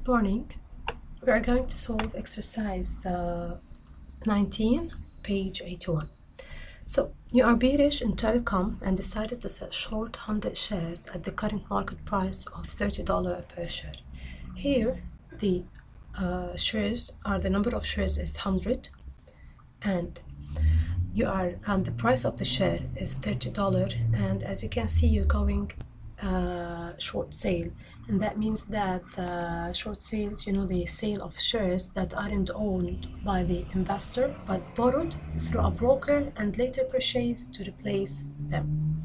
morning. We are going to solve exercise 19, page 81. So, you are bearish in telecom and decided to sell short 100 shares at the current market price of $30 per share. Here, the shares are, the number of shares is 100, and the price of the share is $30, and as you can see, you're going short sale, and that means that short sales, the sale of shares that aren't owned by the investor but borrowed through a broker and later purchased to replace them.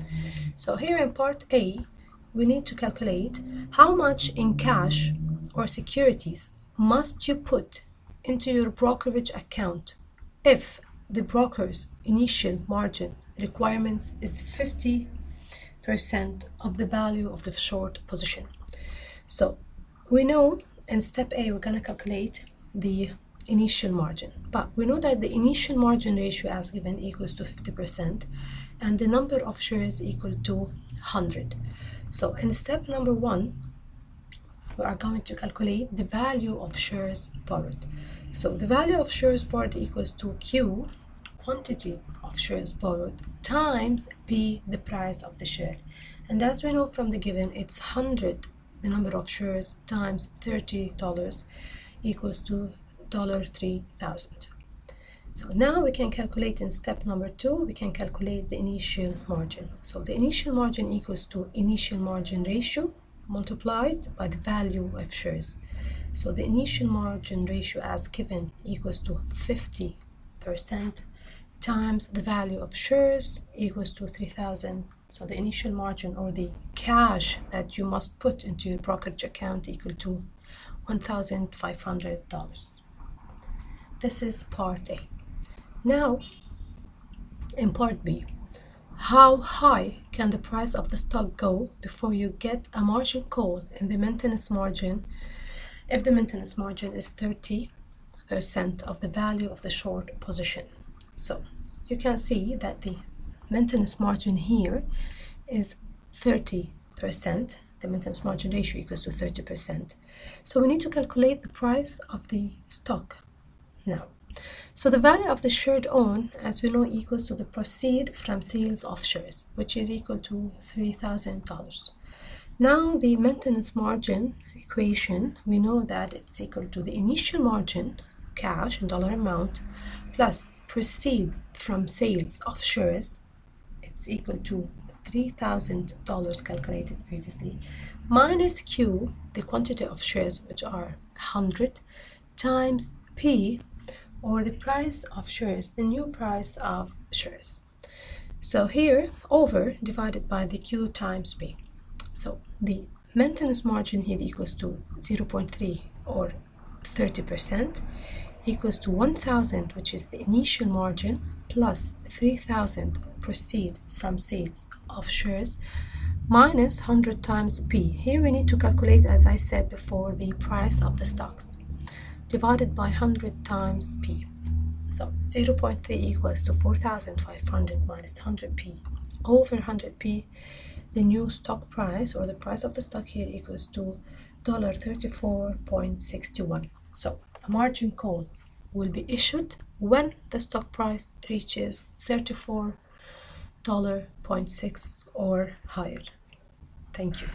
So here in part A, we need to calculate how much in cash or securities must you put into your brokerage account if the broker's initial margin requirements is 50% of the value of the short position. So we know in step A we're going to calculate the initial margin, but we know that the initial margin ratio as given equals to 50% and the number of shares equal to 100. So in step number 1, we are going to calculate the value of shares borrowed. So the value of shares borrowed equals to Q, quantity of shares borrowed, times P, the price of the share. And as we know from the given, it's 100, the number of shares, times $30 equals to $3,000. So now we can calculate in step number 2, we can calculate the initial margin. So the initial margin equals to initial margin ratio multiplied by the value of shares. So the initial margin ratio as given equals to 50% times the value of shares equals to 3,000. So the initial margin, or the cash that you must put into your brokerage account, equal to $1,500. This is part A. Now, in part B, how high can the price of the stock go before you get a margin call in the maintenance margin if the maintenance margin is 30% of the value of the short position? So you can see that the maintenance margin here is 30%. The maintenance margin ratio equals to 30%. So we need to calculate the price of the stock now. So the value of the share owned, as we know, equals to the proceed from sales of shares, which is equal to $3,000. Now the maintenance margin equation, we know that it's equal to the initial margin, cash in dollar amount, plus proceed from sales of shares, it's equal to $3,000 calculated previously, minus Q, the quantity of shares, which are 100, times P, or the price of shares, the new price of shares. So here, over divided by the Q times P. So the maintenance margin here equals to 0.3, or 30%, equals to 1,000, which is the initial margin, plus 3,000 proceed from sales of shares, minus 100 times P. Here we need to calculate, as I said before, the price of the stocks, divided by 100 times P. So 0.3 equals to 4,500 minus 100P over 100P. The new stock price, or the price of the stock here, equals to $34.61. So a margin call will be issued when the stock price reaches $34.6 or higher. Thank you.